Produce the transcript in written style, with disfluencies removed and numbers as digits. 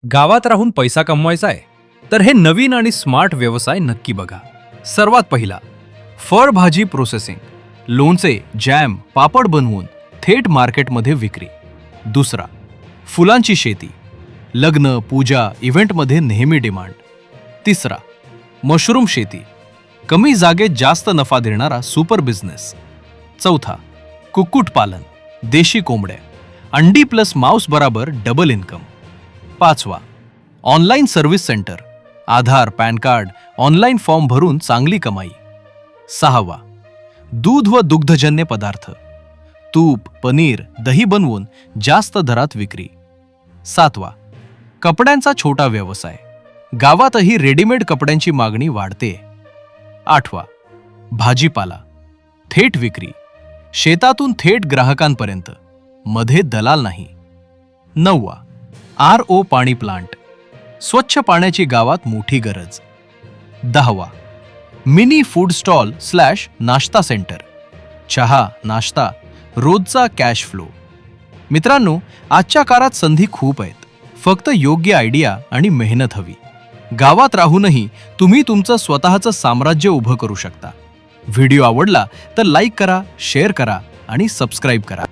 गावात राहून पैसा कमवायचा आहे तर हे नवीन आणि स्मार्ट व्यवसाय नक्की बघा. सर्वात पहिला, फळभाजी प्रोसेसिंग, लोणचे, जॅम, पापड बनवून थेट मार्केटमध्ये विक्री. दुसरा, फुलांची शेती, लग्न, पूजा, इव्हेंटमध्ये नेहमी डिमांड. तिसरा, मशरूम शेती, कमी जागेत जास्त नफा देणारा सुपर बिझनेस. चौथा, कुक्कुटपालन, देशी कोंबड्या, अंडी प्लस मांस बराबर डबल इन्कम. पाचवा, ऑनलाईन सर्व्हिस सेंटर, आधार, पॅन कार्ड, ऑनलाईन फॉर्म भरून चांगली कमाई. सहावा, दूध व दुग्धजन्य पदार्थ, तूप, पनीर, दही बनवून जास्त दरात विक्री. सातवा, कपड्यांचा छोटा व्यवसाय, गावातही रेडीमेड कपड्यांची मागणी वाढते. आठवा, भाजीपाला, थेट विक्री, शेतातून थेट ग्राहकांपर्यंत, मध्ये दलाल नाही. नववा, RO पाणी प्लांट, स्वच्छ पाण्याची गावात मोठी गरज. दहावा, मिनी फूड स्टॉल स्लॅश नाश्ता सेंटर, चहा, नाश्ता, रोजचा कॅश फ्लो. मित्रांनो, आजच्या काळात संधी खूप आहेत, फक्त योग्य आयडिया आणि मेहनत हवी. गावात राहूनही तुम्ही तुमचं स्वतःचं साम्राज्य उभं करू शकता. व्हिडिओ आवडला तर लाईक करा, शेअर करा आणि सबस्क्राईब करा.